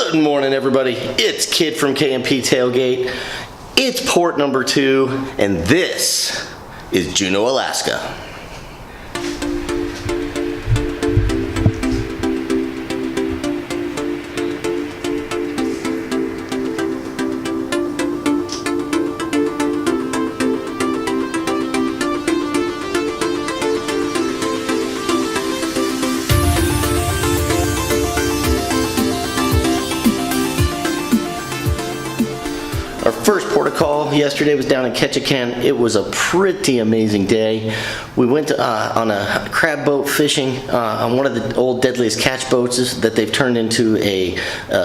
Good morning, everybody. It's Kid from KNP Tailgate. It's port number 2, and this is Juneau, Alaska. Our first port of call yesterday was down in Ketchikan. It was a pretty amazing day. We went on a crab boat fishing on one of the old deadliest catch boats that they've turned into a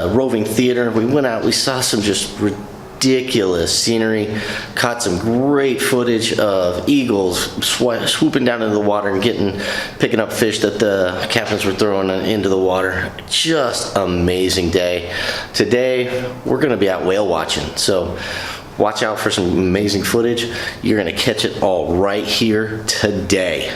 roving theater. We went out, we saw some just ridiculous scenery, caught some great footage of eagles swooping down into the water and picking up fish that the captains were throwing into the water. Just amazing day. Today we're going to be out whale watching, so watch out for some amazing footage. You're going to catch it all right here today.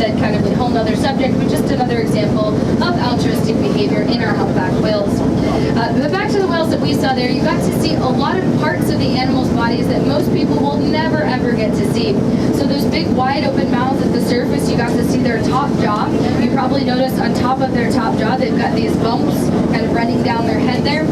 said, kind of a whole nother subject, but just another example of altruistic behavior in our humpback whales. But back to the whales that we saw there, you got to see a lot of parts of the animals' bodies that most people will never ever get to see. So those big wide open mouths at the surface, you got to see their top jaw. You probably noticed on top of their top jaw they've got these bumps kind of running down their head there.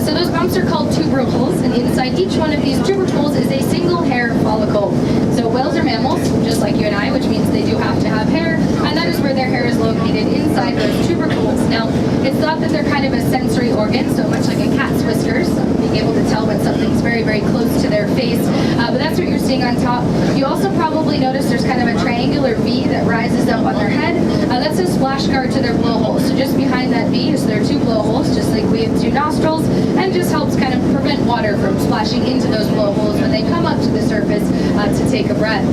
So those bumps are called tubercles, and inside each one of these tubercles is a single hair follicle. So whales are mammals, just like you and I, which means they do have to have hair, and that is where their hair is located, inside those tubercles. Now, it's thought that they're kind of a sensory organ, so much like a cat's whiskers, being able to tell when something's very, very close to their face. But that's what you're seeing on top. You also probably notice there's kind of a triangular V that rises up on their head. That's a splash guard to their blowhole. So just behind that V is their two blowholes, just like we have two nostrils, and just helps kind of prevent water from splashing into those blowholes when they come up to the surface to take a breath.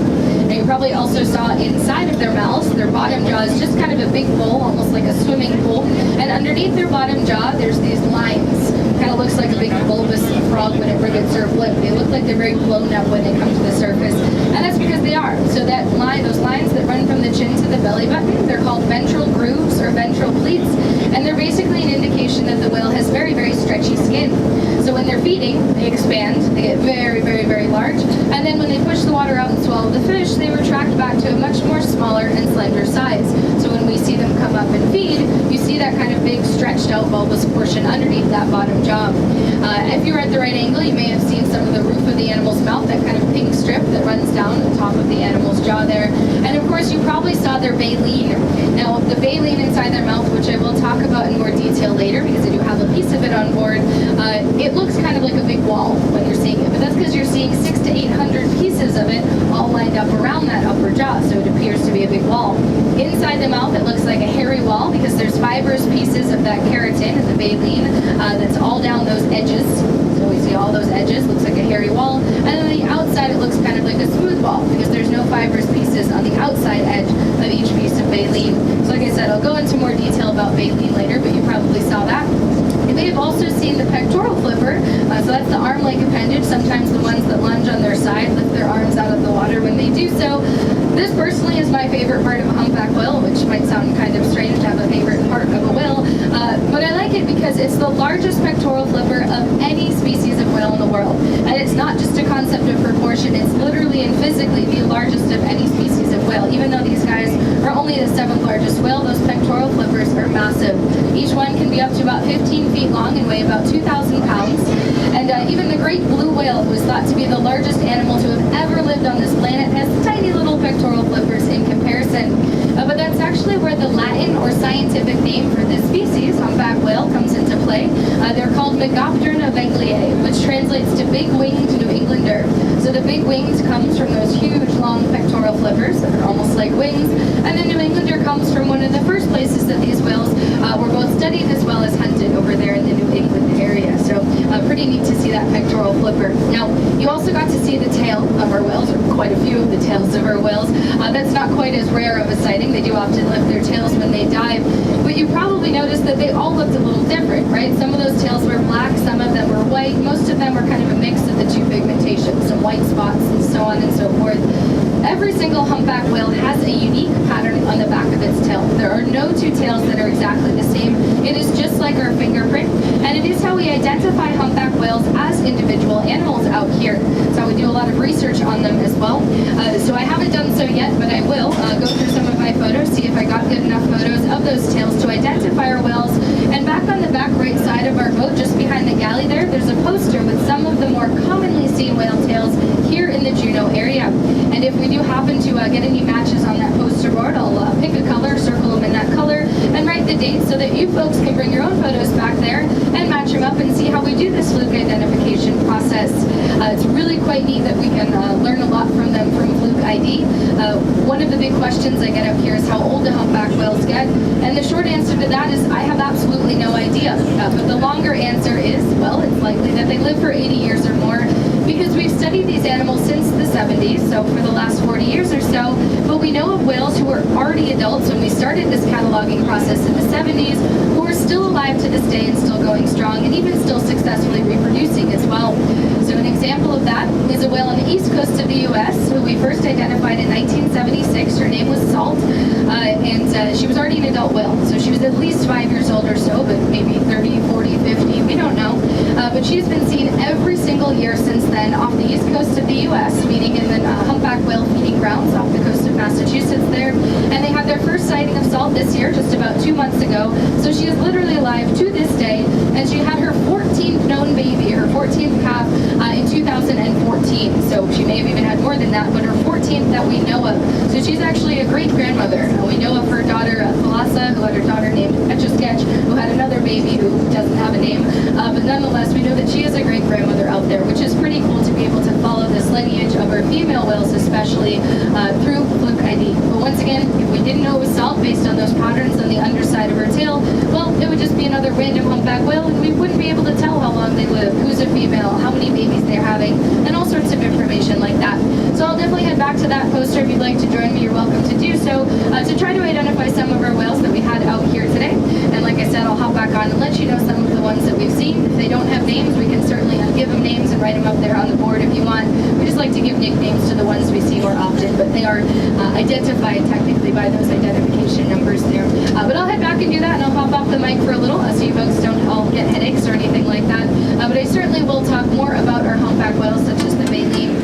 Now you probably also saw inside of their mouths, their bottom jaw is just kind of a big bowl, almost like a swimming pool. And underneath their bottom jaw, there's these lines. Kind of looks like a big bulbous frog when it ribbons or flip. They look like they're very blown up when they come to the surface. And that's because they are. So that line, those lines that run from the chin to the belly button, they're called ventral grooves or ventral pleats. And they're basically an indication that the whale has very, very stretchy skin. So when they're feeding, they expand, they get very, very, very large. And then when they push the water out and swallow the fish, they retract back to a much more smaller and slender size. So when we see them come up and feed, you see that kind of big stretched out bulbous portion underneath that bottom jaw. If you're at the right angle, you may have seen some of the roof of the animal's mouth, that kind of pink strip that runs down the top of the animal's jaw there. And of course, you probably saw their baleen. Now, the baleen inside their mouth, which I will talk about in more detail later because I do have a piece of it on board, it looks kind of like a big wall when you're seeing it, but that's because you're seeing 600 to 800 pieces of it all lined up around that upper jaw, so it appears to be a big wall. Inside the mouth, it looks like a hairy wall because there's fibrous pieces of that keratin and the baleen that's all down those edges. So we see all those edges, looks like a hairy wall. And then on the outside, it looks kind of like a smooth wall because there's no fibrous pieces on the outside edge of each piece of baleen. So like I said, I'll go into more detail about baleen later, but you probably saw that. You may have also seen the pectoral flipper, so that's the arm-like appendage. Sometimes the ones that lunge on their side lift their arms out of the water when they do so. This personally is my favorite part of a humpback whale, which might sound kind of strange to have a favorite part of a whale, but I like it because it's the largest pectoral flipper of any species of whale in the world. And it's not just a concept of proportion, it's literally and physically the largest of any species of whale. Even though these guys are only the 7th largest whale, those pectoral flippers are massive. Each one can be up to about 15 feet long and weigh about 2,000 pounds. And even the great blue whale, who is thought to be the largest animal to have ever lived on this planet, has tiny little pectoral flippers in comparison. But that's actually where the Latin or scientific name for this species, humpback whale, comes into play. They're called Megoptera vengleae, which translates to big-winged New Englander. So the big winged comes from those huge, long pectoral flippers that are almost like wings. And the New Englander comes from one of the first places that these whales were both studied as well as hunted over there in the New England area. So pretty neat to see that pectoral flipper. Now, you also got to see the tail of our whales, or quite a few of the tails of our whales. That's not quite as rare of a sighting. They do often lift their tails when they dive. But you probably noticed that they all looked a little different, right? Some of those tails were black, some of them were white. Most of them were kind of a mix of the two pigmentations, some white spots and so on and so forth. Every single humpback whale has a unique pattern on the back of its tail. There are no two tails that are exactly the same. It is just like our fingerprint, and it is how we identify humpback whales as individual animals out here. So we do a lot of research on them as well. So I haven't done so yet, but I will go through some of my photos, see if I got good enough photos of those tails to identify our whales. And back on the back right side of our boat, just behind the galley there's a poster with some of the more commonly seen whale tails here in the Juneau area. And if we do happen to get any matches on that poster board, I'll pick a color, circle them in that color, and write the date so that you folks can bring your own photos back there and match them up and see how we do this fluke identification process. It's really quite neat that we can learn a lot from them from Fluke ID. One of the big questions I get up here is how old do humpback whales get? And the short answer to that is I have absolutely no idea. But the longer answer is, well, it's likely that they live for 80 years or more, because we've studied these animals since the 70s, so for the last 40 years or so, but we know of whales who were already adults when we started this cataloging process in the 70s, who are still alive to this day and still going strong, and even still successfully reproducing as well. So an example of that is a whale on the east coast of the U.S. who we first identified in 1976. Her name was Salt, and she was already an adult whale, so she was at least 5 years old or so, but maybe 30, 40, 50, we don't know. But she's been seen every single year since then off the east coast of the U.S., feeding in the humpback whale feeding grounds off the coast of Massachusetts there. And they had their first sighting of Salt this year, just about 2 months ago. So she is literally alive to this day, and she had her 14th known baby, her 14th calf, in 2014. So she may have even had more than that, but her 14th that we know of. So she's actually a great-grandmother. We know of her daughter, Thalassa, who had her daughter named Etch-a-Sketch, who had another baby who doesn't have a name. But nonetheless, we know that she is a great-grandmother out there, which is pretty cool to be able to follow this lineage of our female whales, especially through Fluke ID. But once again, if we didn't know it was Salt based on those patterns on the underside of her tail, well, it would just be another random humpback whale, and we wouldn't be able to tell how long they live, who's a female, how many babies they're having, and all sorts of information like that. So I'll definitely head back to that poster. If you'd like to join me, you're welcome to do so, to try to identify some of our whales that we had out here today. And like I said, I'll hop back on and let you know some of the ones that we've seen. If they don't have names, we can certainly give them names and write them up there on the board if you want. We just like to give nicknames to the ones we see more often, but they are identified technically by those identification numbers there. But I'll head back and do that, and I'll hop off the mic for a little so you folks don't all get headaches or anything like that. But I certainly will talk more about our humpback whales, such as the baleen,